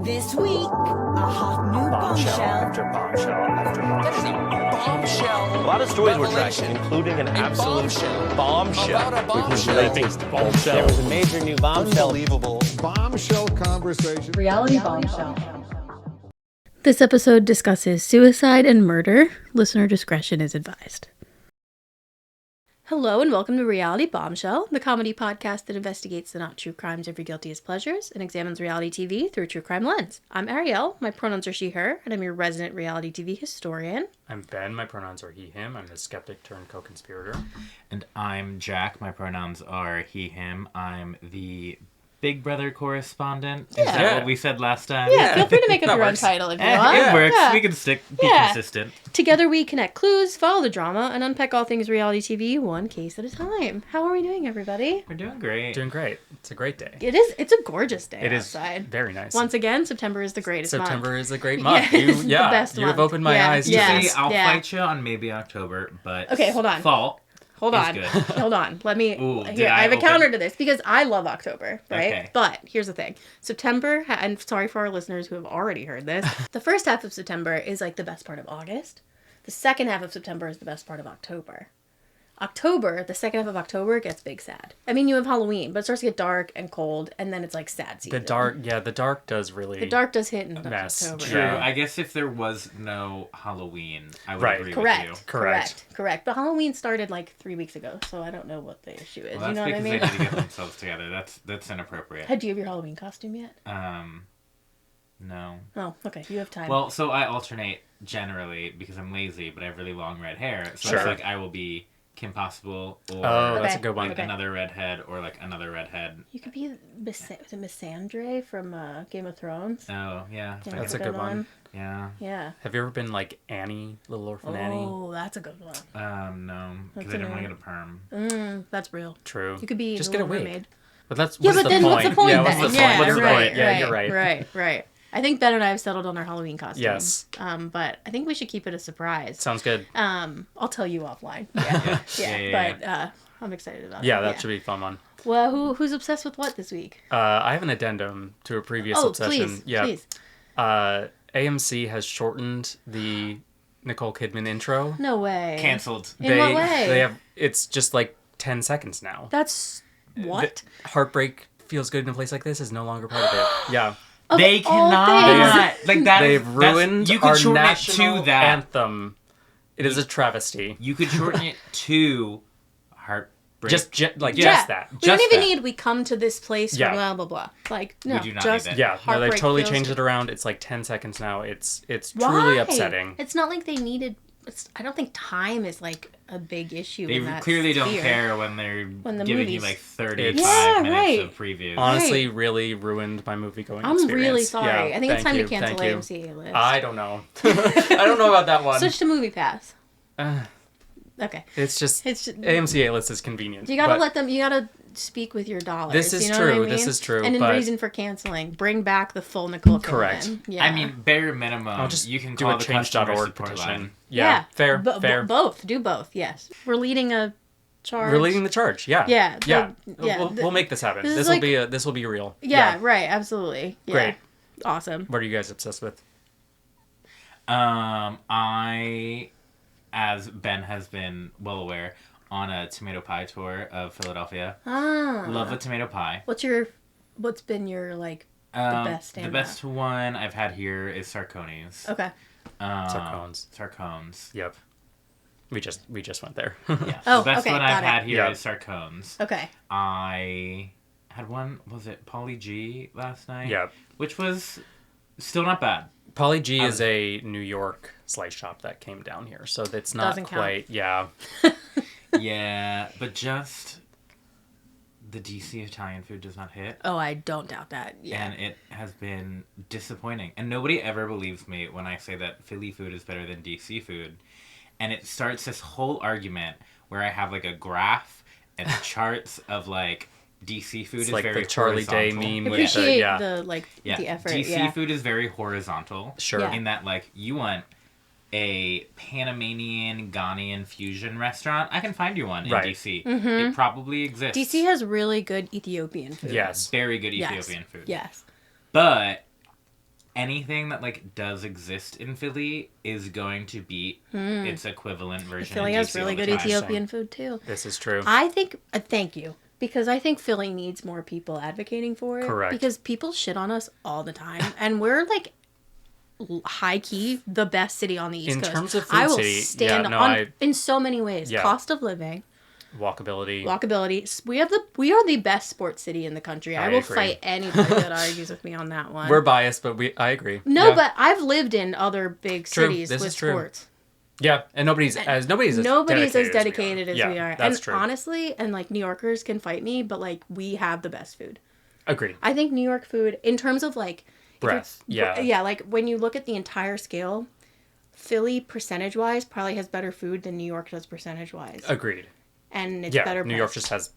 This week, a hot new bombshell. After bombshell after bombshell. Bombshell. A lot of stories we're revelation. tracking, including an absolute bombshell. About a bombshell. There was a major new bombshell. Unbelievable. Bombshell conversation. Reality bombshell. This episode discusses suicide and murder. Listener discretion is advised. Hello and welcome to Reality Bombshell, the comedy podcast that investigates the not-true crimes of your guiltiest pleasures and examines reality TV through a true crime lens. I'm Ariel, my pronouns are she, her, and I'm your resident reality TV historian. I'm Ben, my pronouns are he, him. I'm the skeptic turned co-conspirator. And I'm Jack, my pronouns are he, him. I'm the Big Brother correspondent. Is that what we said last time? Yeah, feel free to make up your own title if you want. It works. Yeah. We can be consistent. Together we connect clues, follow the drama, and unpack all things reality TV one case at a time. How are we doing, everybody? We're doing great. Doing great. It's a great day. It is. It's a gorgeous day It is outside. very nice. Once again, September is the greatest month. September is a great month. Yeah, it's the best you have month. opened my Yeah. eyes to Yeah. this. I'll fight you on maybe October, but Okay, hold on. fall. Hold is on. good. Hold on. Let me... Ooh, here, I have a counter to this because I love October, right? Okay. But here's the thing. September, and sorry for our listeners who have already heard this, the first half of September is like the best part of August. The second half of September is the best part of October. The second half of October gets big sad. I mean, you have Halloween, but it starts to get dark and cold, and then it's like sad season. The dark does really... The dark does hit in mess. October. True. Yeah. I guess if there was no Halloween, I would Right. agree Correct. with you. Correct. But Halloween started like 3 weeks ago, so I don't know what the issue is. Well, You that's know what I because mean? they need to get themselves together. That's inappropriate. Do you have your Halloween costume yet? No. Oh, okay. You have time. Well, so I alternate generally because I'm lazy, but I have really long red hair. So it's Sure. like I will be Kim Possible or Oh, that's Okay. a good one. like another redhead or like another redhead. You could be Missandre from Game of Thrones. Oh, yeah. Yeah, That's a good one. Yeah. Yeah. Have you ever been like Annie, Little Orphan Annie? Oh, that's a good one. No, because That's I didn't want annoying. to get a perm. That's real. True. You could be Just the get a Little wig. Mermaid. But that's Yeah, what's but the then point? what's the point Yeah, then? what's the point? Yeah, What's the right, point? Yeah, right, you're right. Right. I think Ben and I have settled on our Halloween costumes. Yes. But I think we should keep it a surprise. Sounds good. I'll tell you offline. Yeah. Yeah. But I'm excited about it. Yeah, that should be a fun one. Well, who's obsessed with what this week? I have an addendum to a previous Oh, obsession. please. AMC has shortened the Nicole Kidman intro. No way. Canceled. In what way? They have it's just like 10 seconds now. That's what? Heartbreak feels good in a place like this is no longer part of it. Yeah. Of They all cannot. things. Like that. They've ruined You could our shorten it national to that. anthem. It is a travesty. You could shorten it to heartbreak. Just that. We Just don't even that. need we come to this place Yeah. for blah, blah, blah. Like, no, do not just need that. Yeah, no, they've Heartbreak totally feels changed good. it around. It's like 10 seconds now. It's Why? truly upsetting. It's not like they needed... I don't think time is like a big issue They in that clearly don't sphere. care when they're the giving you movies- like 35 Yeah, minutes right. of previews. Honestly, really ruined my movie going I'm experience. really sorry. Yeah, I think it's thank time you, to cancel thank you. AMC list. I don't know. I don't know about that one. Switch to Movie Pass. Okay. It's just It's just, AMC A-list is convenient. you gotta but let them. You gotta speak with your dollars. This is you know true, What I mean? this is true, And in but- reason for canceling, bring back the full Nicole Kidman. Correct. Yeah. I mean, bare minimum, I'll just you can do call a the customer change.org support petition. line. Yeah, fair. Both. Do both. Yes. We're leading a charge. We're leading the charge. Yeah. Yeah, Yeah. yeah, We'll make this happen. this is This will like- this will be real. Yeah. Right. Absolutely. Yeah. Great. Awesome. What are you guys obsessed with? I, as Ben has been well aware, on a tomato pie tour of Philadelphia. Love a tomato pie. What's been your like the best The standout? best one I've had here is Sarconi's. Okay. Sarcones. Yep. We just went there. Yeah. Oh, the best okay, one got I've it. had here Yeah. is Sarcone's. Okay. I had one, was it Polly G last night? Yeah. Which was still not bad. Polly G is a New York slice shop that came down here, so it's not Doesn't count. quite. Yeah. Yeah, but just the DC Italian food does not hit. Oh, I don't doubt that. Yeah. And it has been disappointing. And nobody ever believes me when I say that Philly food is better than DC food. And it starts this whole argument where I have like a graph and charts of like DC food It's is like very the Charlie Day horizontal. meme with Appreciate the the effort. DC yeah. food is very horizontal. Sure. Yeah. In that like you want a Panamanian Ghanaian fusion restaurant, I can find you one in Right. DC. It probably exists. DC has really good Ethiopian food. Yes. Very good Yes. Ethiopian food. Yes. But anything that like does exist in Philly is going to beat its equivalent version. Philly in has DC really all the good time. Ethiopian food too. This is true. I think, thank you, because I think Philly needs more people advocating for it. Correct. Because people shit on us all the time, and we're like high key the best city on the East In Coast. terms of food I will city, stand yeah, no, on in so many ways. Yeah. Cost of living, Walkability. we are the best sports city in the country. I will agree. fight anybody that argues with me on that one. We're biased, but I agree. no, Yeah. but I've lived in other big True. cities This with is true. sports. Yeah, and nobody's as dedicated as we are. That's And true. honestly, and like New Yorkers can fight me, but like we have the best food. Agreed. I think New York food, in terms of like Breadth. Yeah. yeah, like when you look at the entire scale, Philly percentage wise probably has better food than New York does percentage wise, Agreed. and it's Yeah, better. New York priced. just has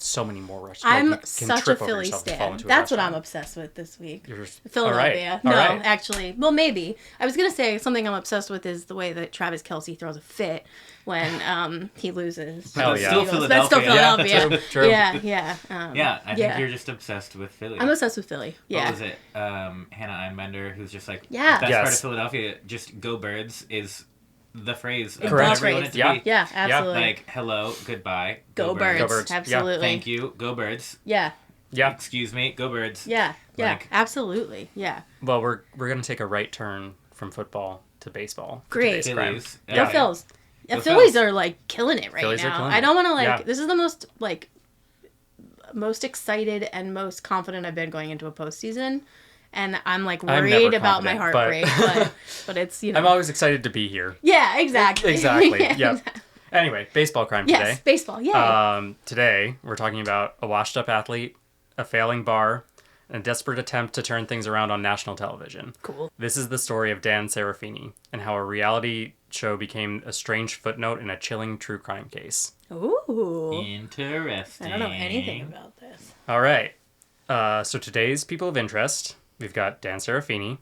so many more restaurants. I'm you can such a trip over Philly yourself and fall stan. into a That's what I'm restaurant. obsessed with this week. You're- Philadelphia. All No, right. actually, well, maybe. I was gonna say something I'm obsessed with is the way that Travis Kelce throws a fit when he loses. Hell That's yeah. still Eagles. That's still Philadelphia. Yeah, Philadelphia. true. Yeah, yeah. Yeah, I think you're just obsessed with Philly. I'm obsessed with Philly. Yeah. What was it? Hannah Einbender, who's just like, Yeah. best Yes. part of Philadelphia, just go birds, is the phrase of Correct. whatever you want it to Yeah. be. Yeah, absolutely. Like, hello, goodbye, Go birds. Go birds. Yeah. Absolutely. Thank you, go birds. Yeah. Yeah. Excuse me, go birds. Yeah. Yeah. Like- absolutely. Yeah. Well, we're gonna take a right turn from football to baseball. for Great. today's crime. Phillies. Go Yeah. Phils. Yeah, Go Phillies Phils. are like killing it right Phillies are now. killing I it. don't want to Yeah. this is the most excited and most confident I've been going into a postseason, and I'm like I'm worried never about my confident, heartbreak, but it's I'm always excited to be here. yeah, exactly, Exactly. Yeah, Yep. exactly. Anyway, baseball crime Yes, today. baseball. Yay. Today we're talking about a washed-up athlete, a failing bar, and a desperate attempt to turn things around on national television. Cool. This is the story of Dan Serafini and how a reality show became a strange footnote in a chilling true crime case. Ooh. Interesting. I don't know anything about this. All right. So today's people of interest, we've got Dan Serafini,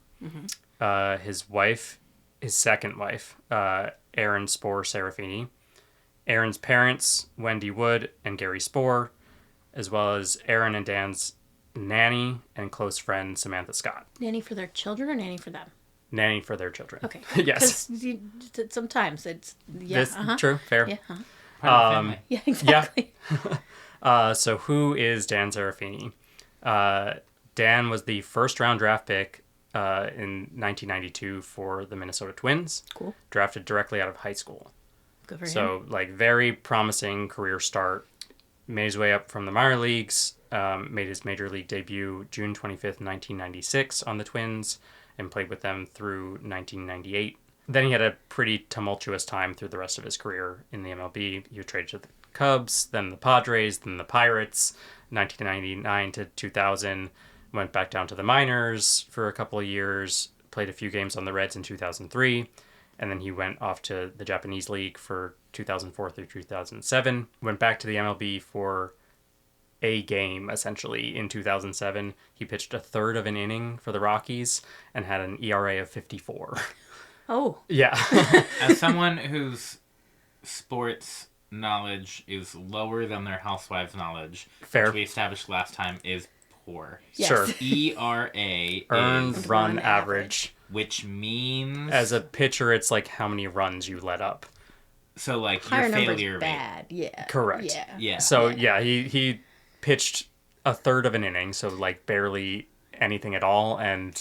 his wife, his second wife, Aaron Spohr Serafini, Aaron's parents, Wendy Wood and Gary Spohr, as well as Aaron and Dan's nanny and close friend Samantha Scott. Nanny for their children or nanny for them? Nanny for their children. Okay. Yes. 'Cause sometimes it's yeah. This true, fair. Yeah. Part of the family. Yeah. Exactly. So who is Dan Serafini? Dan was the first round draft pick in 1992 for the Minnesota Twins. Cool. Drafted directly out of high school. Good for him. So like very promising career start. Made his way up from the minor leagues. Made his major league debut June 25th, 1996 on the Twins and played with them through 1998. Then he had a pretty tumultuous time through the rest of his career in the MLB. He was traded to the Cubs, then the Padres, then the Pirates, 1999 to 2000. Went back down to the minors for a couple of years, played a few games on the Reds in 2003, and then he went off to the Japanese League for 2004 through 2007. Went back to the MLB for a game, essentially, in 2007. He pitched a third of an inning for the Rockies and had an ERA of 54. Oh. Yeah. As someone whose sports knowledge is lower than their housewives' knowledge, Fair. which we established last time is poor. Yes. Sure. ERA Earned is, run Run average. which means As a pitcher, it's like how many runs you let up. so like Higher your numbers failure rate. bad. Yeah. Correct. Yeah. Yeah. So yeah, he pitched a third of an inning, so like barely anything at all, and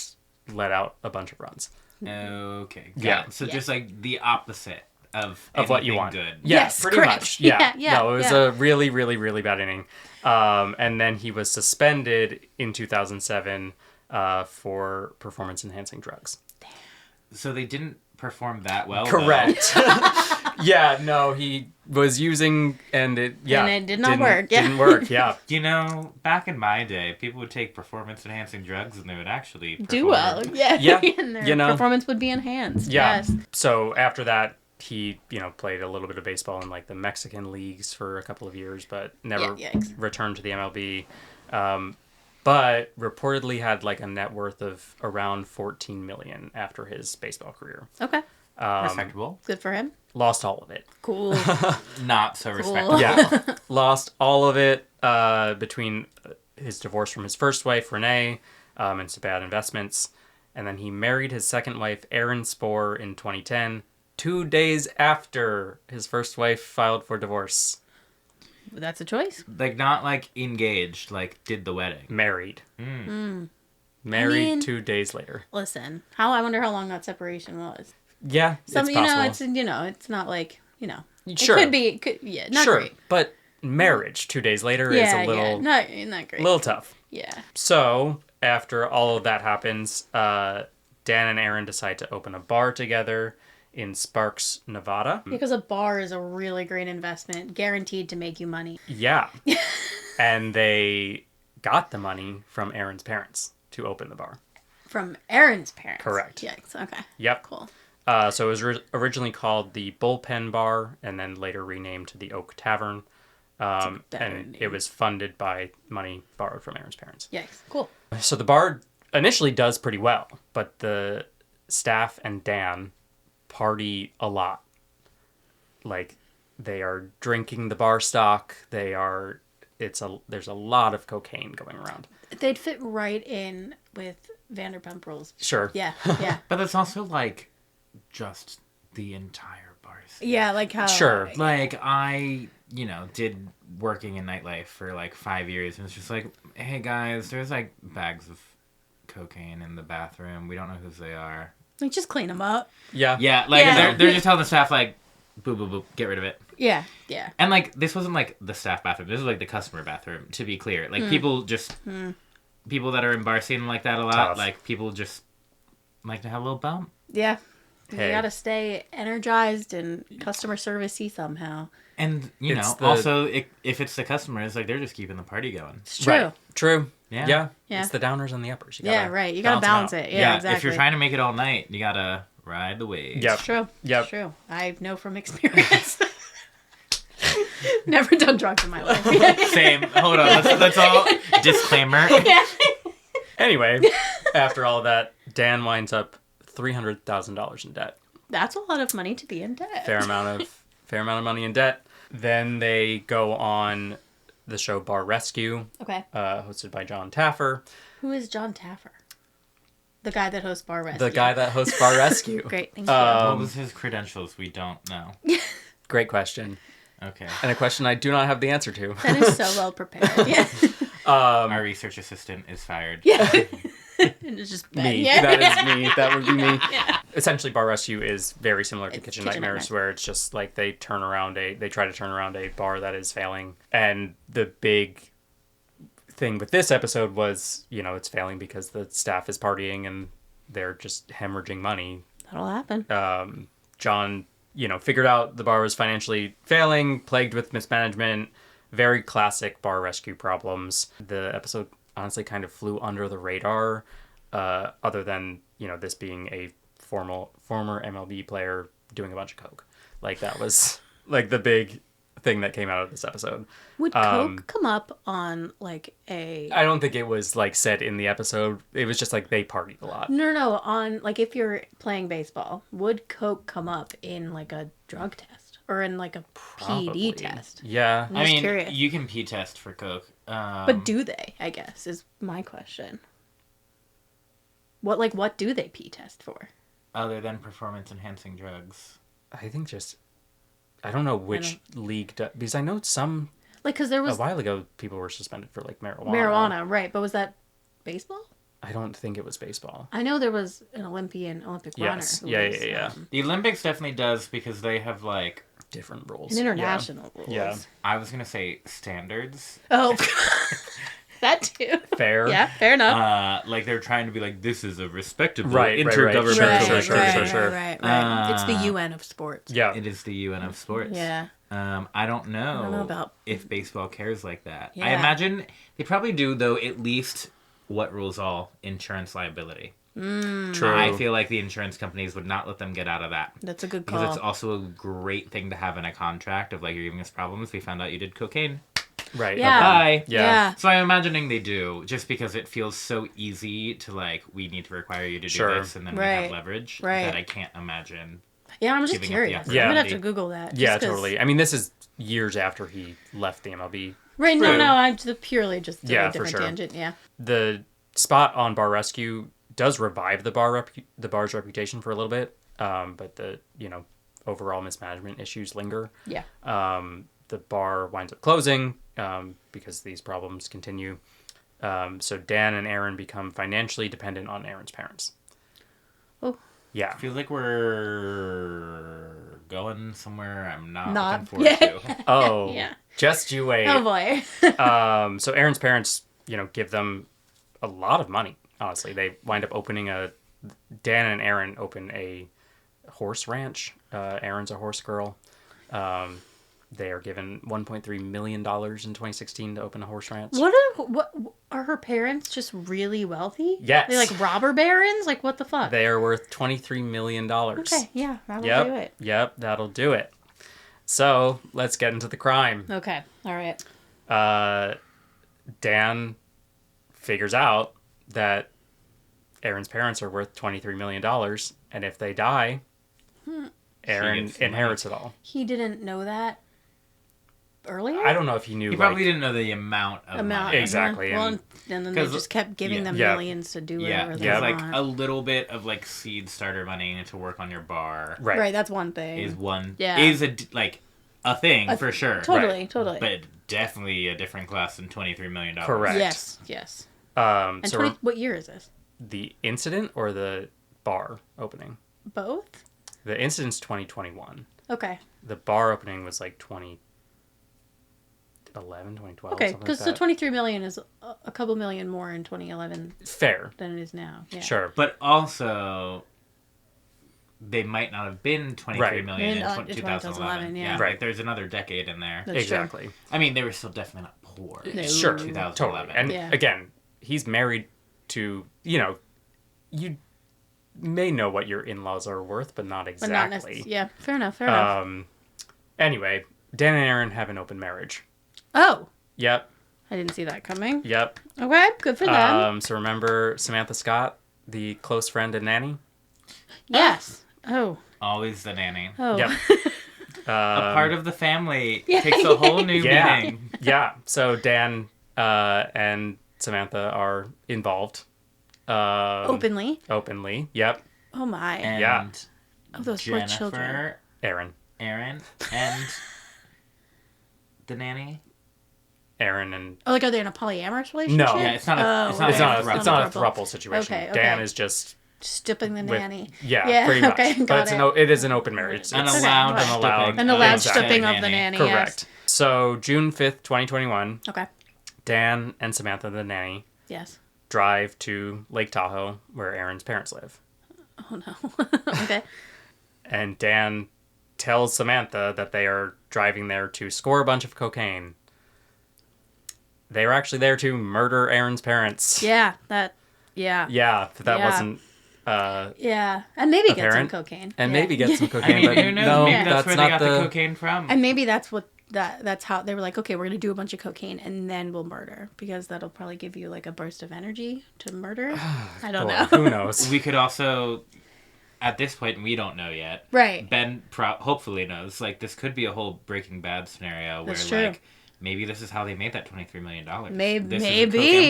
let out a bunch of runs Okay. Got Yeah. it. So Yeah. just like the opposite of what you anything want. Good. Yeah, Yes, pretty correct. much. Yeah. Yeah, No, it was yeah. a really, really, really bad inning. And then he was suspended in 2007 for performance-enhancing drugs. So they didn't perform that well. Correct. Yeah, no, he was using, and it did not work, yeah. Didn't work, yeah. Though. You know, back in my day, people would take performance-enhancing drugs and they would actually Do well. perform. Yeah. Yeah, And their you know. performance would be enhanced. Yeah. Yes. So after that, he, played a little bit of baseball in like the Mexican leagues for a couple of years, but never Yeah, yikes. returned to the MLB. But reportedly had like a net worth of around $14 million after his baseball career. Okay. Respectable. Good for him. Lost all of it. Cool. Not so respectable. Yeah. Lost all of it between his divorce from his first wife, Renee, and some bad investments. And then he married his second wife, Erin Spohr, in 2010, 2 days after his first wife filed for divorce. That's a choice. Like, not like engaged, like did the wedding. Married. Mm. Married I mean, 2 days later. Listen, I wonder how long that separation was. Yeah, Some, it's possible. It's not like, Sure. It could be, not sure, great. but marriage 2 days later is a little, not great. little tough. Yeah. So, after all of that happens, Dan and Erin decide to open a bar together in Sparks, Nevada. Because a bar is a really great investment, guaranteed to make you money. Yeah. And they got the money from Erin's parents to open the bar. From Erin's parents. Correct. Yikes. Okay. Yep. Cool. So it was originally called the Bullpen Bar and then later renamed to the Oak Tavern. And it was funded by money borrowed from Erin's parents. Yikes. Cool. So the bar initially does pretty well, but the staff and Dan party a lot. Like, they are drinking the bar stock. There's a lot of cocaine going around. They'd fit right in with Vanderpump Rules. Sure. Yeah. Yeah. But it's also like just the entire bar scene. Yeah. Like how. Sure. Like, I, did working in nightlife for like 5 years, and it's just like, hey guys, there's like bags of cocaine in the bathroom. We don't know whose they are. Like, just clean them up. Yeah. Yeah, like Yeah. they're just telling the staff like, boo boo boo, get rid of it. Yeah. Yeah. And like, this wasn't like the staff bathroom. This was like the customer bathroom. To be clear, like people that are in bar scene like that a lot. Tough. Like people just like to have a little bump. Yeah. Hey. You gotta stay energized and customer servicey somehow. And also if it's the customers, like they're just keeping the party going. It's true. Right. True. Yeah. Yeah. Yeah. It's the downers and the uppers. You Yeah, gotta right. You gotta balance them out. it. Yeah, exactly. If you're trying to make it all night, you gotta ride the waves. Yep. It's true. Yep. It's true. I know from experience. Never done drugs in my life. Same. Hold on. Let's all disclaimer. Yeah. Anyway, after all that, Dan winds up $300,000 in debt. That's a lot of money to be in debt. Fair amount of money in debt. Then they go on the show Bar Rescue, Okay. hosted by Jon Taffer. Who is Jon Taffer? The guy that hosts Bar Rescue. The guy that hosts Bar Rescue. Great, thank you. What was his credentials? We don't know. Great question. Okay. And a question I do not have the answer to. That is so well prepared. Yeah. Our research assistant is fired. Yeah. And it's just Me. Yeah. That is me. That would be me. Yeah. Essentially, Bar Rescue is very similar to It's Kitchen Kitchen Nightmares, Nightmares. where it's just like they try to turn around a bar that is failing. And the big thing with this episode was, it's failing because the staff is partying and they're just hemorrhaging money. That'll happen. John, figured out the bar was financially failing, plagued with mismanagement, very classic Bar Rescue problems. The episode honestly kind of flew under the radar, other than, this being a former MLB player doing a bunch of coke. Like, that was like the big thing that came out of this episode. Would Coke come up on like a... I don't think it was like said in the episode. It was just like they partied a lot. No, on like if you're playing baseball, would Coke come up in like a drug test or in like a Probably. PD test? Yeah. I'm just curious. You can pee test for Coke. But do they, I guess, is my question. What do they pee test for? Other than performance-enhancing drugs. I think I don't know which league because I know some Like, because there a was while ago people were suspended for like marijuana. marijuana, right? But was that baseball? I don't think it was baseball. I know there was an Olympic runner. Yes. Who Yeah, was, yeah, yeah. The Olympics definitely does because they have like, Different rules. an international rules. Yeah. I was gonna say standards. Oh, that too. Fair. Yeah, fair enough. Like they're trying to be like, this is a respectable Right. intergovernmental. Sure. Right. It's the UN of sports. Yeah. It is the UN of sports. Yeah. I don't know about- if baseball cares like that. I Yeah. imagine they probably do, though, at least what rules all insurance liability. True. I feel like the insurance companies would not let them get out of that. That's a good call. Because it's also a great thing to have in a contract of like, you're giving us problems. We found out you did cocaine. Right. Yeah. Bye. Yeah. So I'm imagining they do, just because it feels so easy to like, we need to require you to do Sure. this, and then we Right. have leverage. Right. That I can't imagine. Yeah, I'm just giving up the curious. opportunity. I'm gonna have to Google that. just Yeah, 'cause- totally. I mean, this is years after he left the MLB. Right? True. No, I'm just purely just Yeah, a for different sure. tangent. Yeah. The spot on Bar Rescue does revive the bar's reputation for a little bit, but the overall mismanagement issues linger. Yeah. The bar winds up closing because these problems continue. So Dan and Aaron become financially dependent on Aaron's parents. Oh. Yeah. I feel like we're going somewhere I'm not looking forward Yeah. to. Oh, Yeah. just you wait. Oh boy. So Aaron's parents, give them a lot of money. Honestly, they wind up Dan and Aaron open a horse ranch. Aaron's a horse girl. They are given $1.3 million in 2016 to open a horse ranch. What are her parents just really wealthy? Yes. They like robber barons? Like what the fuck? They are worth $23 million. Okay, yeah, that'll do it. Yep, that'll do it. So let's get into the crime. Okay, all right. Dan figures out that Aaron's parents are worth $23 million, and if they die, Aaron gets the inherits it all. He didn't know that earlier? I don't know if he knew. He probably didn't know the amount of money. Exactly, Well, and- and then they 'cause- just kept giving them Yeah. millions to do Yeah, whatever they there's like want. a little bit of like seed starter money to work on your bar. Right. Right, that's one thing. Is Yeah. a thing for sure. Totally, totally. But definitely a different class than $23 million. Correct. Yes. And So what year is this? the incident or the bar opening? Both? The incident's 2021. Okay. The bar opening was like 2011, 2012. Okay, something because like the that. 23 million is a couple million more in 2011 Fair. than it is now. Yeah. Sure. But also, they might not have been 23 Right. million in In, 2011. yeah. Right. Like there's another decade in there. That's true. Exactly. I mean, they were still definitely not poor. No. Sure. 2011. Totally. And Yeah. again, he's married to, you may know what your in-laws are worth, but not But not exactly. yeah, fair enough, fair enough. Anyway, Dan and Aaron have an open marriage. Oh, Yep. I didn't see that coming. Yep. Okay, good for them. So remember Samantha Scott, the close friend and nanny? Yes. Oh. Always the nanny. Oh. Yep. A part of the family Yeah. takes a whole new Yeah. meaning. Yeah. So Dan and Samantha are involved. Openly. Openly. Yep. Oh my. And Yeah. Oh, those poor Jennifer, children. Aaron. Aaron, and the nanny. Aaron and Oh, like are they in a polyamorous relationship? No. Yeah, it's not a. Oh, it's not it's a not throuple. it's not a throuple. throuple situation. Okay, Dan okay. is just Stipping the with, nanny. yeah, pretty much. Okay, But got it's it. it is an open marriage. It's Unallowed, Okay. unallowed. An allowed Exactly. stripping of the nanny. Correct. So June 5th, 2021, Yes. Okay. Dan and Samantha the nanny Yes. drive to Lake Tahoe where Aaron's parents live. Oh no. Okay. And Dan tells Samantha that they are driving there to score a bunch of cocaine. They were actually there to murder Aaron's parents. Yeah. Yeah. Yeah, that Yeah. wasn't Yeah. And maybe get some apparent. cocaine. And Yeah. maybe get some I cocaine, mean, but who knows? no, Maybe that's where they not got the cocaine from. And maybe that's what that's how they were like, okay, we're gonna do a bunch of cocaine and then we'll murder because that'll probably give you like a burst of energy to murder. I don't know. Who knows? We could also, at this point, we don't know yet. Right. Ben hopefully knows. Like, this could be a whole Breaking Bad scenario where, That's true. like, maybe this is how they made that $23 million. Maybe. This is a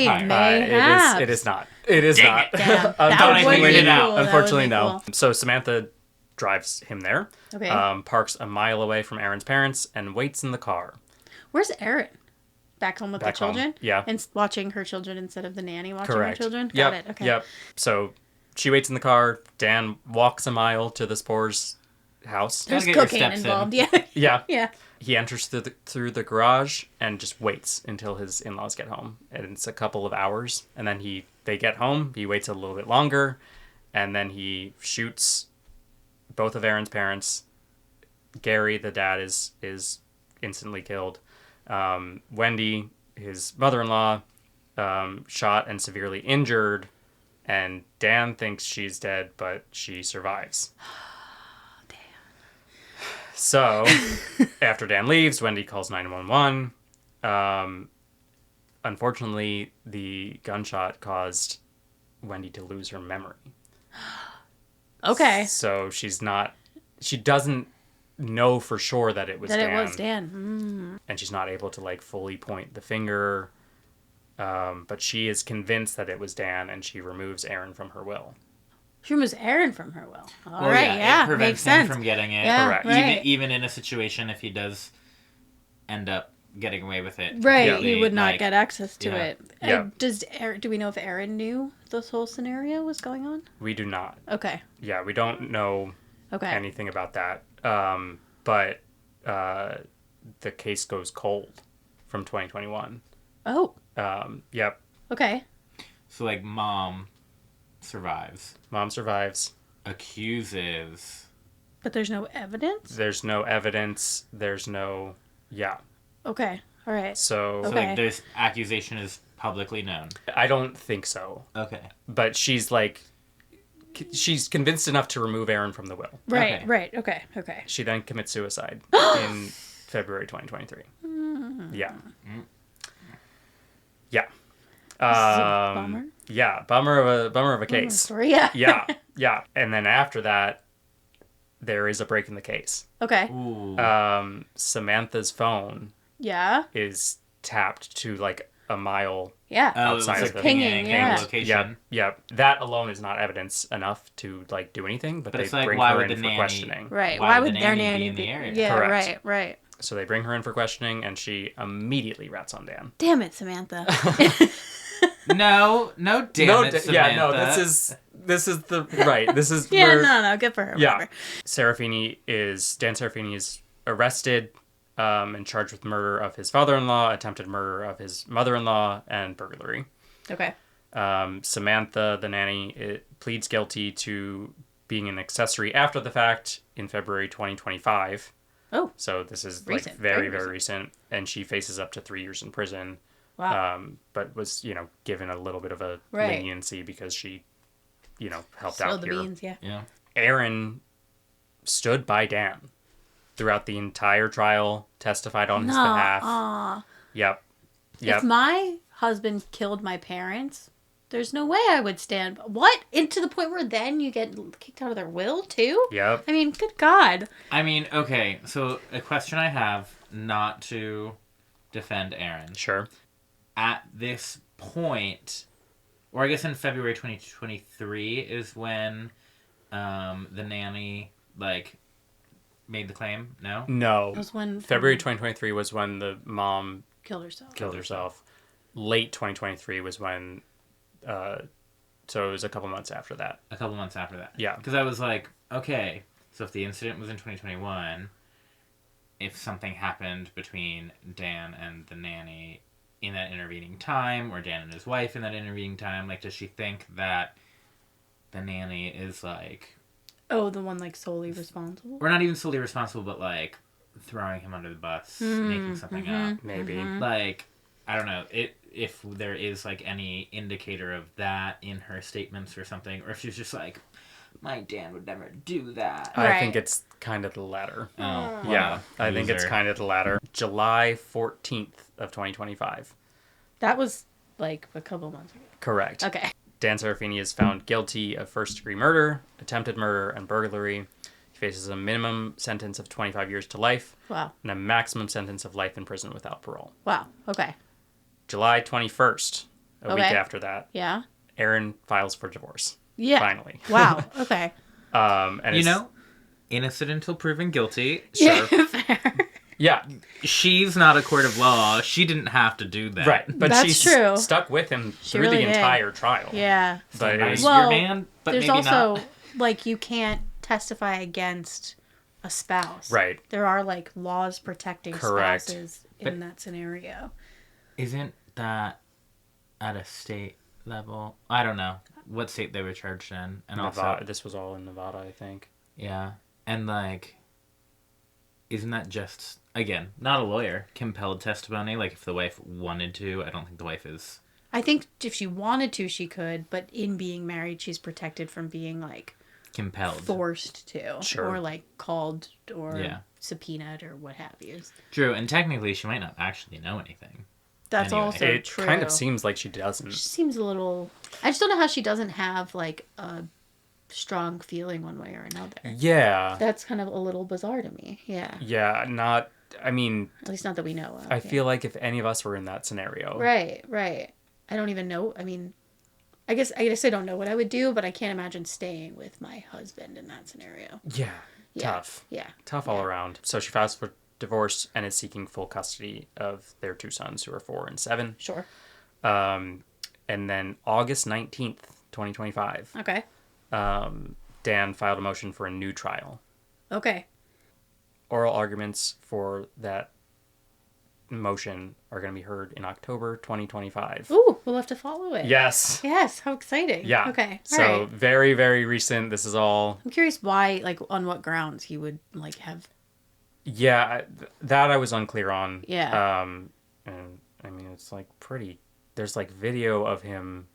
coke empire. Maybe. It is not. It is not. Damn, that Unfortunately, would be it out. cool. That would Unfortunately, be no. cool. So Samantha drives him there. Okay. Parks a mile away from Aaron's parents and waits in the car. Where's Erin? Back home with Back the home, children? yeah. And watching her children instead of the nanny watching Correct. her children? Yep. Got it. Okay. Yep. So she waits in the car. Dan walks a mile to the Spore's house. There's Gotta get your cocaine steps in. involved. Yeah. Yeah. Yeah. He enters through the garage and just waits until his in-laws get home. And it's a couple of hours. And then they get home. He waits a little bit longer. And then he shoots both of Aaron's parents. Gary, the dad, is instantly killed. Wendy, his mother-in-law, shot and severely injured. And Dan thinks she's dead, but she survives. So, after Dan leaves, Wendy calls 911. Unfortunately, the gunshot caused Wendy to lose her memory. Okay. So she doesn't know for sure that it was That Dan. it was Dan. And she's not able to, like, fully point the finger. But she is convinced that it was Dan, and she removes Aaron from her will. She removes Aaron from her will. All Well, right, yeah, it prevents makes him sense. from getting it. Yeah, Correct. right. Even in a situation if he does end up getting away with it. Right, completely, he would not like, get access to yeah. it. Yeah. Do we know if Aaron knew this whole scenario was going on? We do not. Okay. Yeah, we don't know Okay. anything about that. But the case goes cold from 2021. Oh, Yep. okay. So like mom survives, Mom survives. accuses. But there's no evidence? There's no evidence. There's no... Yeah. Okay. All right. So So Okay. like this accusation is publicly known. I don't think so. Okay. But she's convinced enough to remove Aaron from the will. Right, Okay. right. Okay, okay. She then commits suicide in February 2023. Yeah. Yeah. This is a bummer. Yeah, bummer of a case. Story, yeah. Yeah, yeah. And then after that, there is a break in the case. Okay. Ooh. Samantha's phone Yeah. is tapped to like a mile. Yeah. Oh, it was outside like of the pinging, yeah. location. Yeah, yeah. That alone is not evidence enough to like do anything. But But they it's like, bring why her would in the for nanny- questioning. Right. Why Why would would the their nanny be nanny in the be? area? Yeah, Correct. right, right. So they bring her in for questioning, and she immediately rats on Dan. Damn it, Samantha. No, damn it, Samantha. yeah, no. This is the right. This is yeah, where, no, good for her. Yeah. Whatever. Dan Serafini is arrested and charged with murder of his father-in-law, attempted murder of his mother-in-law, and burglary. Okay. Samantha, the nanny, pleads guilty to being an accessory after the fact in February 2025. Oh, So this is Recent, like very, very very recent. And she faces up to 3 years in prison. wow. But was, given a little bit of a Right. leniency because she, helped Spill out the here. beans, yeah. Yeah. Aaron stood by Dan throughout the entire trial, testified on his behalf. Yep. If my husband killed my parents, there's no way I would stand. What? And to the point where then you get kicked out of their will, too? Yep. I mean, good God. I mean, okay, so a question I have, not to defend Aaron. Sure. At this point, or I guess in February 2023 is when the nanny, made the claim? No? No. That was when February 2023 was when the mom killed herself. killed herself. Late 2023 was when, so it was a couple months after that. A couple months after that. Yeah. Because I was like, okay, so if the incident was in 2021, if something happened between Dan and the nanny in that intervening time, or Dan and his wife in that intervening time, does she think that the nanny is, Oh, the one, solely responsible? or not even solely responsible, but, throwing him under the bus, making something up? Maybe. I don't know, if there is, any indicator of that in her statements or something, or if she's just my Dan would never do that. I think Right. it's kind of the latter. Oh, Yeah, I think it's loser. kind of the latter. July 14th of 2025. That was, a couple months ago. Correct. Okay. Dan Serafini is found guilty of first-degree murder, attempted murder, and burglary. He faces a minimum sentence of 25 years to life Wow. and a maximum sentence of life in prison without parole. Wow. Okay. July 21st, a week Okay. after that, Yeah. Aaron files for divorce. Yeah. Finally. Wow. Okay. And it's- innocent until proven guilty. Sure. Fair. Yeah, She's not a court of law. She didn't have to do that. right. But That's she's true. stuck with him through really the did. entire trial. Yeah. But it Nice, was, Well, your man, but There's maybe also, not. you can't testify against a spouse. right. There are, laws protecting Correct. spouses But- in that scenario. Isn't that at a state level? I don't know what state they were charged in, and Nevada. also This was all in Nevada, I think. yeah, and isn't that just again not a lawyer compelled testimony? If the wife wanted to, I don't think the wife is. I think if she wanted to, she could, but in being married, she's protected from being, Compelled. forced to. Sure. Or, called or Yeah. subpoenaed or what have you. True, and technically she might not actually know anything. That's Anyway. also It true. kind of seems like she doesn't. She seems a little... I just don't know how she doesn't have, a strong feeling one way or another. Yeah. That's kind of a little bizarre to me. Yeah. Yeah, not... I mean, At least not that we know of. I yeah. feel like if any of us were in that scenario, Right, right. I don't even know. I mean, I guess I don't know what I would do, but I can't imagine staying with my husband in that scenario. Yeah. Yeah. Tough. Yeah. Tough all around. So she files for divorce and is seeking full custody of their 2 sons, who are 4 and 7. Sure. And then August 19th, 2025, Okay. Dan filed a motion for a new trial. Okay. Oral arguments for that motion are going to be heard in October 2025. Ooh, we'll have to follow it. Yes. Yes. How exciting. Yeah. Okay. So All right. very, very recent. This is all. I'm curious why, like, on what grounds he would, like, have. Yeah, that I was unclear on. Yeah. And I mean, it's like pretty. There's like video of him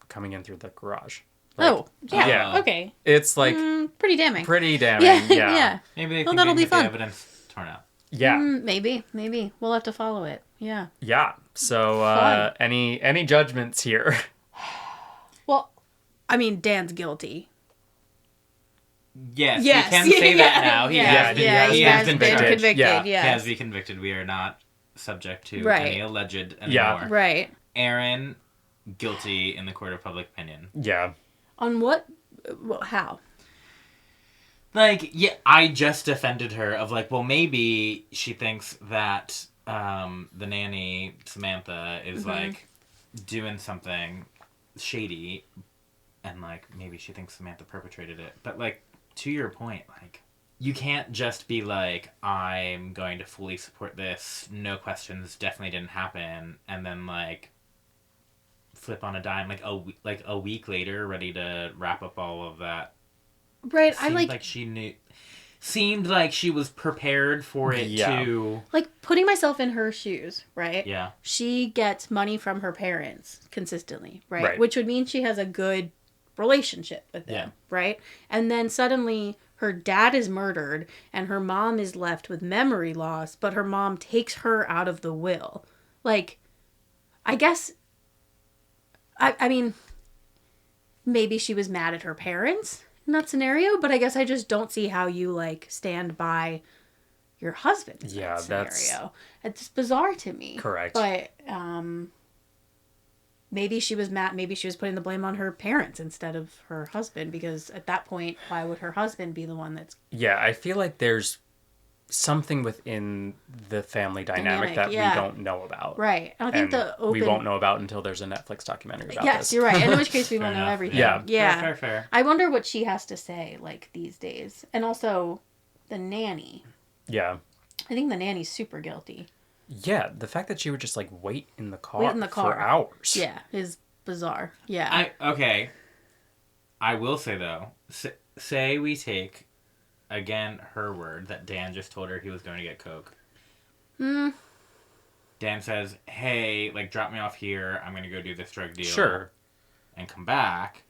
coming in through the garage. Like, Oh, yeah. yeah. Okay. It's like Pretty damning. pretty damning. Yeah. Yeah. Yeah. Maybe they Well, think that'll they be can get the fun. evidence torn out. Yeah. Maybe. We'll have to follow it. Yeah. Yeah. So Fun. any judgments here? Well, I mean, Dan's guilty. Yes, Yes. we can say that Yeah. now. He Yeah. has been, Yeah, he he has has been been convicted. convicted. Yeah. He Yes. has been convicted. We are not subject to Right. any alleged anymore. Yeah. Right. Aaron, guilty in the court of public opinion. Yeah. On what? How? Like, yeah, I just defended her of like, well, maybe she thinks that the nanny, Samantha, is like doing something shady, and like maybe she thinks Samantha perpetrated it. But like, to your point, like, you can't just be like, I'm going to fully support this, no questions, definitely didn't happen, and then like flip on a dime like a week later, ready to wrap up all of that. Right. I Seemed like she knew. Seemed like she was prepared for it Yeah. to. like putting myself in her shoes. Right. Yeah. She gets money from her parents consistently. Right. Right. Which would mean she has a good relationship with them. Yeah. Right. And then suddenly her dad is murdered and her mom is left with memory loss, but her mom takes her out of the will. Like, I guess. I mean, maybe she was mad at her parents in that scenario, but I guess I just don't see how you like stand by your husband in Yeah, that that's- scenario. It's bizarre to me. Correct. But maybe she was mad. Maybe she was putting the blame on her parents instead of her husband, because at that point, why would her husband be the one that's Yeah, I feel like there's something within the family dynamic that yeah. we don't know about. right? I think And the open. we won't know about until there's a Netflix documentary about Yes, this. you're right. And in which case we Fair won't know enough. everything. Yeah. Yeah. Fair. I wonder what she has to say like these days, and also the nanny. Yeah. I think the nanny's super guilty. Yeah, the fact that she would just like wait in the car, Wait in the car. for hours. Yeah, is bizarre. Yeah. Okay. I will say though, say we take again her word that Dan just told her he was going to get coke. Dan says, "Hey, like drop me off here. I'm going to go do this drug deal." Sure. And come back.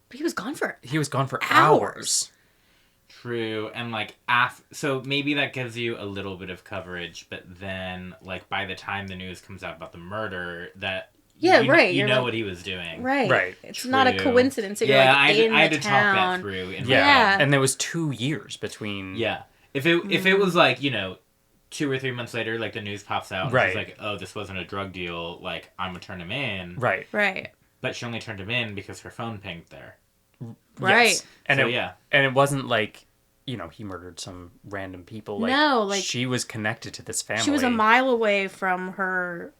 But he was gone for He was gone for Hours. hours. True, and like so maybe that gives you a little bit of coverage, but then like by the time the news comes out about the murder, that Yeah, you, right, you you're know like- what he was doing, Right. Right. It's not a True. coincidence that you're Yeah, like in I had the to talk that town. through. In my Yeah. Yeah. And there was 2 years between. Yeah. If it was like, 2 or 3 months later, like the news pops out and Right. she's like, oh, this wasn't a drug deal, like I'm gonna turn him in. Right. Right. But she only turned him in because her phone pinged there. Right. Yes. And So, it, yeah. And it wasn't like, he murdered some random people. Like, No, like- she was connected to this family. She was a mile away from her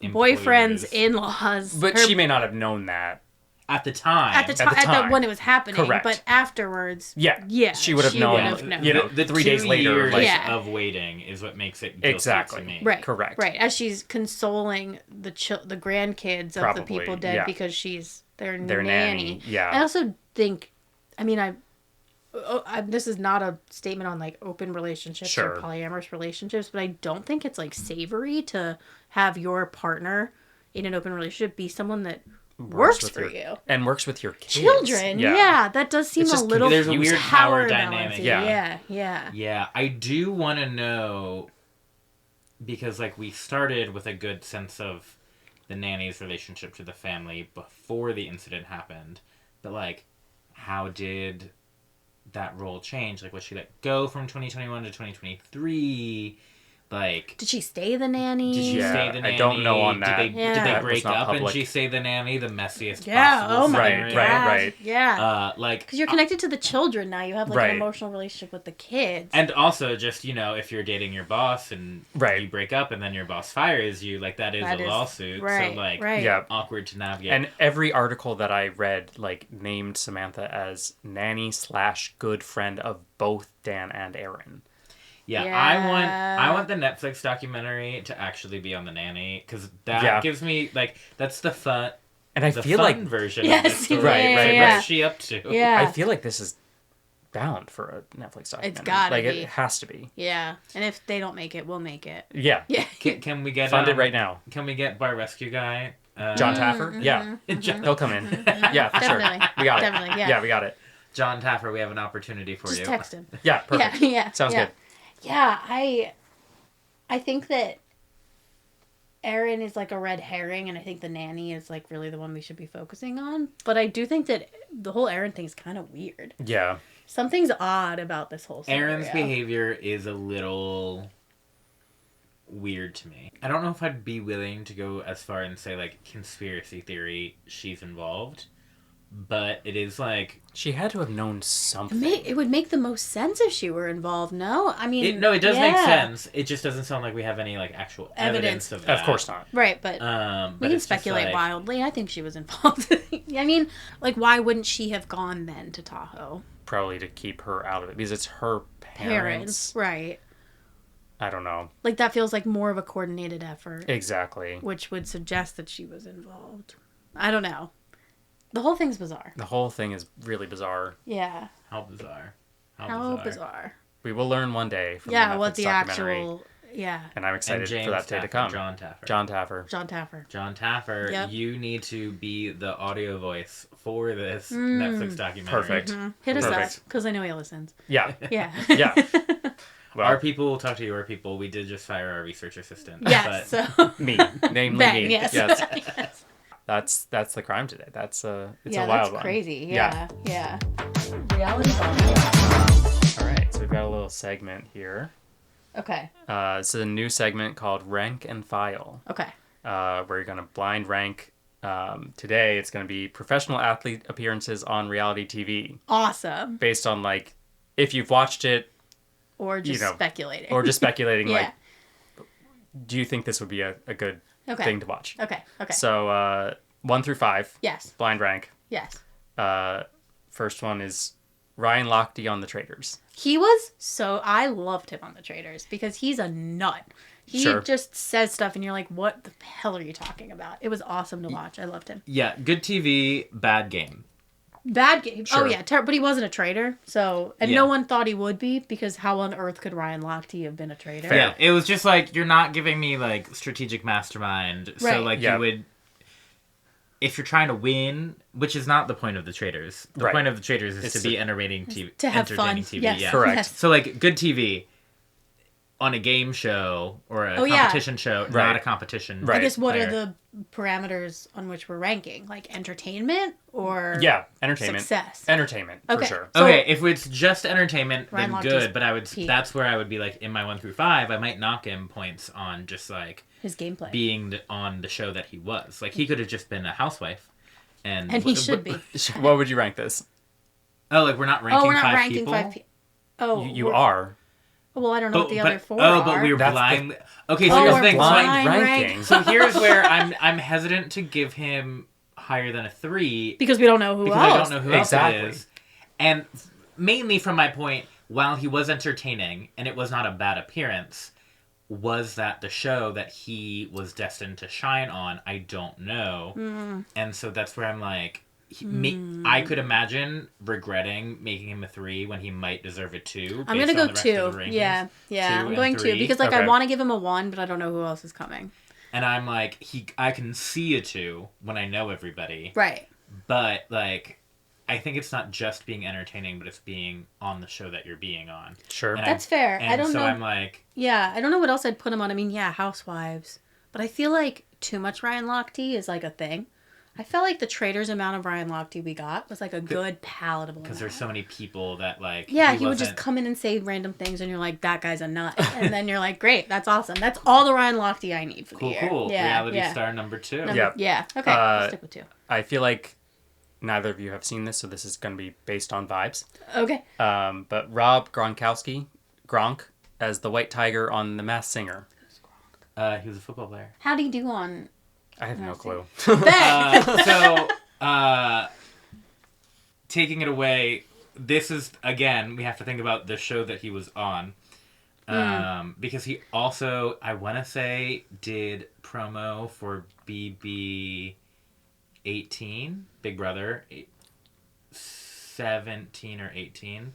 Employers. boyfriend's in-laws. But Her- she may not have known that. At the time. at the time when it was happening. Correct. But afterwards, Yeah. yeah, She would have known. would've known. The 3 days 2 later. years Like, Yeah. of waiting is what makes it guilty Exactly. to me. Right. Correct. Right. As she's consoling the grandkids of the Probably, people dead yeah. because she's their Their nanny, yeah. I also think, this is not a statement on like open relationships Sure. or polyamorous relationships, but I don't think it's like savory to have your partner in an open relationship be someone that works with for your- you. And works with your kids. Children, yeah. That does seem It's a just little There's a weird power dynamic. dynamic. Yeah. Yeah, I do want to know, because like we started with a good sense of the nanny's relationship to the family before the incident happened, but like how did that role change? Like was she let go from 2021 to 2023? Like, Did she stay the nanny? did she Yeah, stay the nanny? I don't know on that. Did Yeah. they That was break not up and public. she stay the nanny? The messiest Yeah. possible Oh my Right, god. right. Yeah. Like, Because you're connected to the children now. You have like Right. an emotional relationship with the kids. and also just, you know, if you're dating your boss and Right. you break up and then your boss fires you, like that is That a is- lawsuit. right, So like, right. Yeah. awkward to navigate. And every article that I read, like, named Samantha as nanny/good friend of both Dan and Aaron. Yeah, Yeah. I want the Netflix documentary to actually be on the nanny, because that Yeah. gives me, like, that's the fun, And I the feel fun like version Yes, of the story. Right, It's right, like, yeah. what's she up to? Yeah. I feel like this is bound for a Netflix documentary. gotta like be. it has to be. Yeah. And if they don't make it, we'll make it. Yeah. Yeah. Can we get Fund it right now. Can we get Bar Rescue Guy? John Taffer? Yeah. John, He'll come in. Yeah, for sure. Definitely. We got it. Definitely, yeah. Yeah, we got it. John Taffer, we have an opportunity for Just you. text him. Yeah, perfect. Yeah. Yeah. Sounds yeah. good. Yeah. I think that Erin is like a red herring, and I think the nanny is like really the one we should be focusing on. But I do think that the whole Erin thing is kind of weird. Yeah. Something's odd about this whole scenario. Aaron's behavior is a little weird to me. I don't know if I'd be willing to go as far and say, like, conspiracy theory, she's involved. But it is like... She had to have known something. It would make the most sense if she were involved, no? I mean... it does make yeah. sense. It just doesn't sound like we have any, like, actual evidence of that. Of course not. Right, but... But we can it's just speculate like- wildly. I think she was involved. I mean, like, why wouldn't she have gone then to Tahoe? Probably to keep her out of it because it's her parents. Right. I don't know. Like, that feels like more of a coordinated effort, Exactly. which would suggest that she was involved. I don't know. The whole thing's bizarre. The whole thing is really bizarre. Yeah. How bizarre. How bizarre. We will learn one day from Yeah, the what Netflix the documentary. actual... Yeah. And I'm And excited James for that day to Taffer, come. Jon Taffer. Jon Taffer. Jon Taffer. Jon Taffer, Yep. you need to be the audio voice for this Netflix documentary. Perfect. Hit us up, Perfect. because I know he listens. Yeah. Yeah. Yeah. Well, Our people will talk to your people. We did just fire our research assistant. Yes, but so... me. Namely Bang, me. yes. Yes. That's the crime today. It's yeah, a wild that's one. crazy. Yeah. Yeah. All right, so we've got a little segment here. Okay. It's a new segment called Rank and File. Okay. Where you're going to blind rank. Today, it's going to be professional athlete appearances on reality TV Awesome. based on, like, if you've watched it Or just You know, speculating. or just speculating, Yeah. like, do you think this would be a good Okay. thing to watch? Okay. Okay. So, 1 through 5, Yes. blind rank. Yes. First one is Ryan Lochte on The Traitors. He was I loved him on The Traitors because he's a nut. He Sure. just says stuff and you're like, what the hell are you talking about? It was awesome to watch. I loved him. yeah, good TV, bad game. Bad game. Sure. Oh, yeah. But he wasn't a traitor. So, and Yeah. no one thought he would be because how on earth could Ryan Lochte have been a traitor? Fair. Yeah, it was just like, you're not giving me, like, strategic mastermind. Right. So, like, Yeah. you would... If you're trying to win, which is not the point of The Traitors. The Right. point of The Traitors is It's to be entertaining TV. To have fun. entertaining TV, Yes. yeah. Correct. Yes. So, like, good TV on a game show or a Oh, yeah. competition show, Right. not a competition. Right. I guess what are player. the parameters on which we're ranking? Like entertainment or Yeah, entertainment. success? Entertainment, Okay. for sure. So- Okay, if it's just entertainment, Ryan then Lochte's good. But I would. peak. That's where I would be like in my 1 through 5. I might knock him points on just like His gameplay. being on the show that he was. Like he could have just been a housewife, and And he should be. What would you rank this? Oh, like we're not ranking. Oh, we're not five ranking people? 5 people. Oh, You we're- are. Well, I don't know what the other 4 oh, are. but we were That's the- blind. Okay, so Oh, here's we're the thing. blind blind ranking. So here's where I'm hesitant to give him higher than a 3 because we don't know who because else. I don't know who Exactly. else it is. And mainly from my point, while he was entertaining and it was not a bad appearance, was that the show that he was destined to shine on? I don't know. Hmm. And so that's where I'm like, I could imagine regretting making him a 3 when he might deserve a 2. I'm based gonna on go the rest 2. of the rankings. Yeah, 2 I'm and going 2 3. because like I Okay. want to give him a 1, but I don't know who else is coming. And I'm like, I can see a 2 when I know everybody. Right. But like, I think it's not just being entertaining, but it's being on the show that you're being on. Sure. And That's fair. And I don't so know. I'm like, Yeah, I don't know what else I'd put him on. I mean, yeah, Housewives, but I feel like too much Ryan Lochte is like a thing. I felt like the Traitors amount of Ryan Lochte we got was like a good, palatable Because amount. there's so many people that like. Yeah, he would just come in and say random things, and you're like, that guy's a nut. And then you're like, great, that's awesome. That's all the Ryan Lochte I need for the year. Cool. Yeah, Reality yeah. star number 2. Yep. Yeah, okay, let's stick with 2. I feel like neither of you have seen this, so this is going to be based on vibes. Okay. But Rob Gronk, as the White Tiger on The Masked Singer. He was a football player. How'd he do on... I have no clue. Taking it away, this is, again, we have to think about the show that he was on. Because he also, I want to say, did promo for BB 18, Big Brother, 17 or 18.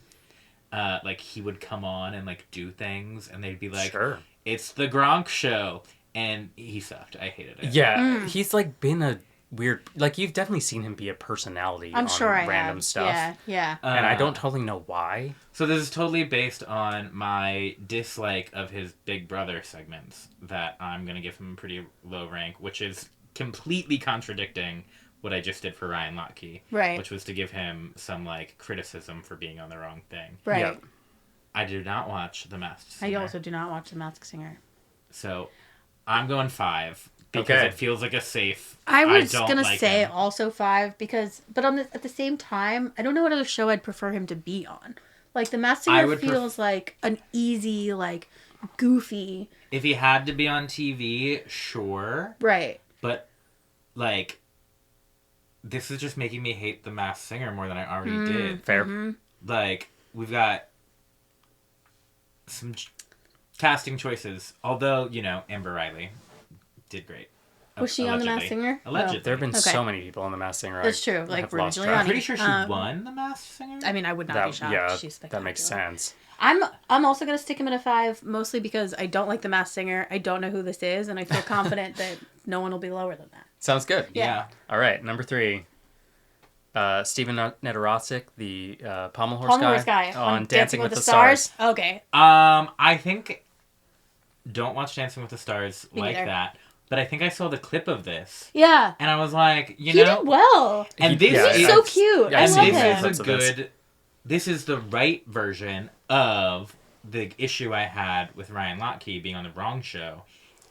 Like, he would come on and, like, do things, and they'd be like, Sure. It's the Gronk show. And he sucked. I hated it. Yeah, he's like been a weird... Like, you've definitely seen him be a personality I'm on sure I random have. stuff. Yeah. And I don't totally know why. So this is totally based on my dislike of his Big Brother segments that I'm going to give him a pretty low rank, which is completely contradicting what I just did for Ryan Lochte. Right. Which was to give him some, like, criticism for being on the wrong thing. Right. Yep. I do not watch The Masked Singer. I also do not watch The Masked Singer. So I'm going 5 because Okay. it feels like a safe. I was don't gonna like say him. also 5 because, but at the same time, I don't know what other show I'd prefer him to be on. Like The Masked I Singer would feels like an easy, like goofy. If he had to be on TV, sure. Right. But, like, this is just making me hate The Masked Singer more than I already did. Fair. Like, we've got some casting choices. Although, you know, Amber Riley did great. Was she on The Masked Singer? Allegedly. No. There have been Okay. so many people on The Masked Singer. That's true, I like have lost Rudy track. I'm pretty sure she Um, won The Masked Singer. I mean, I would not be shocked. Yeah, She's that makes spectacular. sense. I'm also gonna stick him at a 5, mostly because I don't like The Masked Singer. I don't know who this is, and I feel confident that no one will be lower than that. Sounds good. Yeah. All right, number 3. Stephen Nedorosik, the pommel horse Palmer guy, Horse on Dancing with the Stars. Okay. I think... Don't watch Dancing with the Stars Me like neither. that. But I think I saw the clip of this. Yeah. And I was like, you He know... did well. And this Yeah, is He's so cute. yeah, I I've love seen this him. clips is a of this. good. This is the right version of the issue I had with Ryan Lochte being on the wrong show.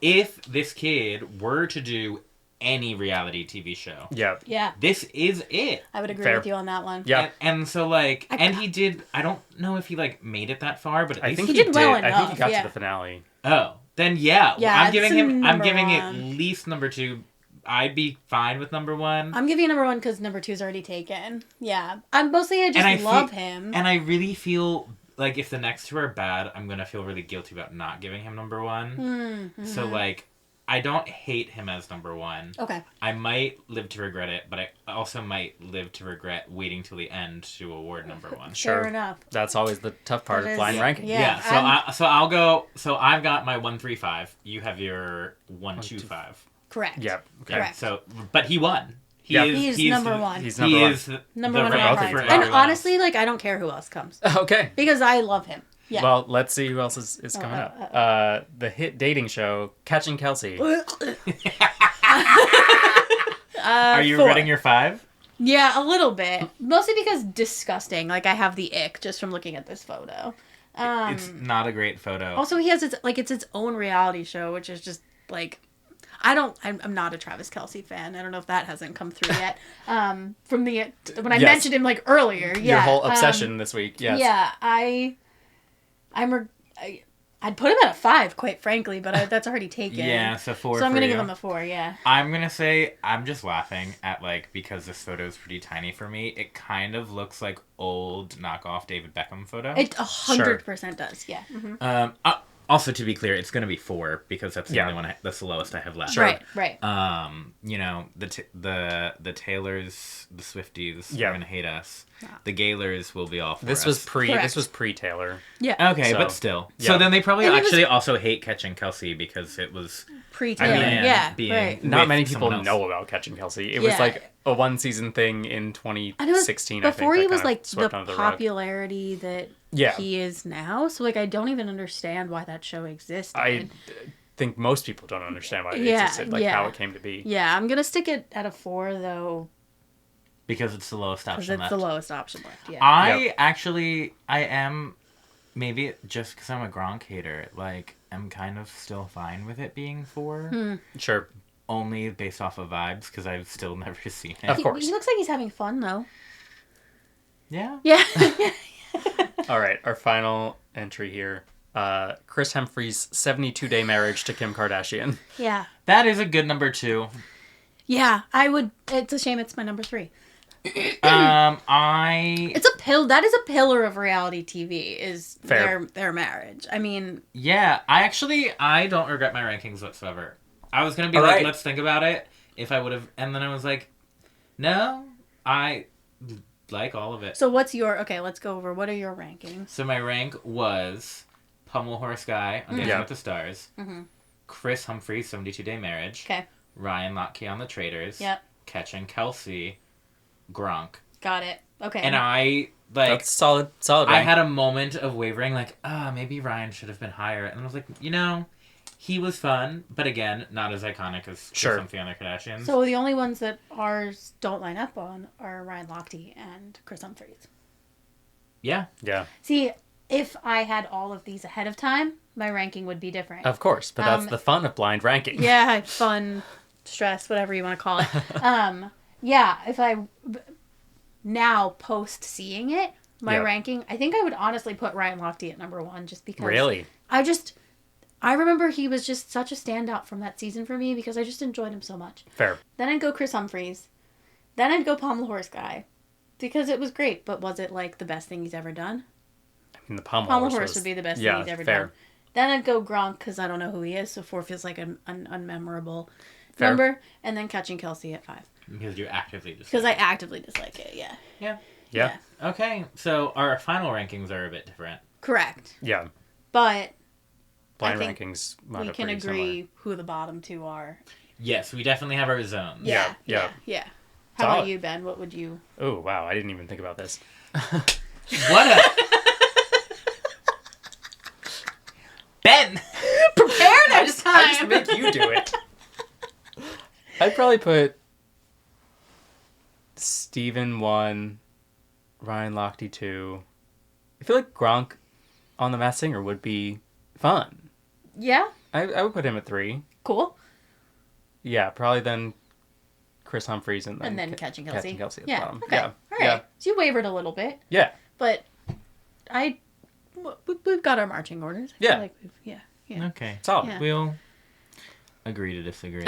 If this kid were to do any reality TV show, Yeah. Yeah. this is it. I would agree Fair. with you on that one. Yeah. And so like, I- and he did. I don't know if he like made it that far, but at I least think He he did well I think enough, he got yeah. to the finale. Oh, then yeah. Yeah, I'm it's giving a him. I'm number giving it one. at least number 2. I'd be fine with number 1. I'm giving you number 1 because number 2's already taken. Yeah. I just And I love feel- him. And I really feel like if the next 2 are bad, I'm gonna feel really guilty about not giving him number 1. Mm-hmm. So like, I don't hate him as number 1. Okay. I might live to regret it, but I also might live to regret waiting till the end to award number 1. Sure. Fair enough. That's always the tough part That of is- blind ranking. yeah. So I'll go. So I've got my 1, 3, 5. You have your 1, 2, 5. Correct. Yeah. Okay. Correct. So, but he won. Yeah. He's number 1. He's He number 1. is Number the 1 rank in my both heart. of you. for And everyone honestly, like, I don't care who else comes. Okay. Because I love him. Yeah. Well, let's see who else is coming up. The hit dating show, Catching Kelsey. Are you 4. regretting your 5? Yeah, a little bit. Mostly because disgusting. Like, I have the ick just from looking at this photo. It's not a great photo. Also, he has it's its own reality show, which is just, like... I'm not a Travis Kelce fan. I don't know if that hasn't come through yet. When I Yes. mentioned him, like, earlier. Yeah. Your whole obsession this week. Yes. Yeah, I'd put him at a 5, quite frankly, but that's already taken. Yeah, so 4 So I'm for gonna you. give him a 4. Yeah. I'm gonna say I'm just laughing at like because this photo is pretty tiny for me. It kind of looks like old knockoff David Beckham photo. It 100% does. Yeah. Mhm. Also, to be clear, it's gonna be 4 because that's the Yeah. only one. That's the lowest I have left. Right. Right. You know the Taylors, the Swifties Yeah. are gonna hate us. The Gaylors will be all for This us. was Correct. pre Taylor. Yeah. Okay, So, but still. yeah. So then they probably And it was- actually also hate Catching Kelsey because it was Pre-Taylor. man Yeah. being- Right. Not with many people someone else. know about Catching Kelsey. It was Yeah. like a 1-season thing in And it was 2016. before I think, he that was kinda like the swept under rug. popularity that Yeah. he is now. So like I don't even understand why that show existed. think most people don't understand why it Yeah, existed, like yeah. how it came to be. Yeah, I'm gonna stick it at a 4 though, Because it's the lowest because option it's left. the lowest option left. Yeah. I am, maybe just because I'm a Gronk hater, like, I'm kind of still fine with it being 4. Sure. Only based off of vibes, because I've still never seen it. Of course. He looks like he's having fun though. Yeah. Yeah. All right, our final entry here. Chris Humphrey's 72-day marriage to Kim Kardashian. yeah. That is a good number 2. Yeah. I would. It's a shame. It's my number 3. It's That is a pillar of reality TV. Is Fair. their marriage? I mean, yeah, I don't regret my rankings whatsoever. I was going to be All like, right. let's think about it, if I would have, and then I was like, no, I like all of it. so what's your? Okay, let's go over. What are your rankings? So my rank was Pummel Horse Guy on Dancing Yeah. with the Stars, Chris Humphrey's 72-Day Marriage, Okay. Ryan Lochte on The Traitors, Yep. Catching Kelsey, Gronk. Got it. Okay. And I, like, That's solid I rank. had a moment of wavering, like, maybe Ryan should have been higher. And I was like, he was fun, but again, not as iconic as Sure. some of the other Kardashians. So the only ones that ours don't line up on are Ryan Lochte and Chris Humphries. Yeah. Yeah, See, if I had all of these ahead of time, my ranking would be different. of course. But that's the fun of blind ranking. Yeah, fun, stress, whatever you want to call it. Yeah, if I now post seeing it, my Yeah. ranking, I think I would honestly put Ryan Lochte at number 1 just because. Really? I remember he was just such a standout from that season for me because I just enjoyed him so much. Fair. Then I'd go Chris Humphries. Then I'd go Pommel Horse Guy because it was great, but was it like the best thing he's ever done? I mean, the Pommel Pommel Horse Horse was- would be the best yeah, thing he's ever fair. done. Then I'd go Gronk because I don't know who he is, so 4 feels like an unmemorable Fair. number. And then Catching Kelsey at 5 Because you actively just. because I actively dislike it. Yeah. Yeah. Yeah. Okay, so our final rankings are a bit different. Correct. Yeah. But Blind I think rankings. wound we up can pretty agree who the bottom 2 are. Yes, we definitely have our zones. Yeah. Yeah. How Solid. about you, Ben? What would you? Oh, wow. I didn't even think about this. What a. Ben! Prepare I next just make you do it. I'd probably put Steven 1, Ryan Lochte 2. I feel like Gronk on The Masked Singer would be fun. Yeah. I would put him at 3. Cool. Yeah, probably then Chris Humphries and then Catching Kelsey. Catching Kelsey at Yeah. the bottom. Okay. Yeah. All right. Yeah. So you wavered a little bit, Yeah. but we've got our marching orders. I feel Yeah. like yeah. Okay. Solid. Yeah. We'll agree to disagree.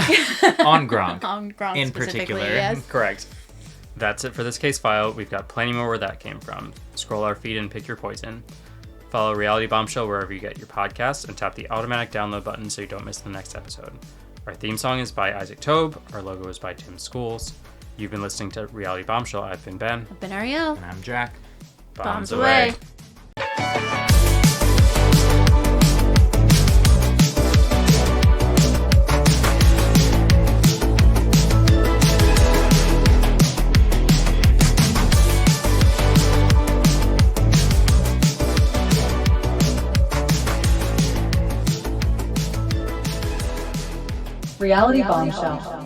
On Gronk. On Gronk In specifically, particular. yes. Correct. That's it for this case file. We've got plenty more where that came from. Scroll our feed and pick your poison. Follow Reality Bombshell wherever you get your podcasts and tap the automatic download button so you don't miss the next episode. Our theme song is by Isaac Tobe. Our logo is by Tim Schools. You've been listening to Reality Bombshell. I've been Ben. Ben Ariel. And I'm Jack. Bombs away. Reality Bombshell.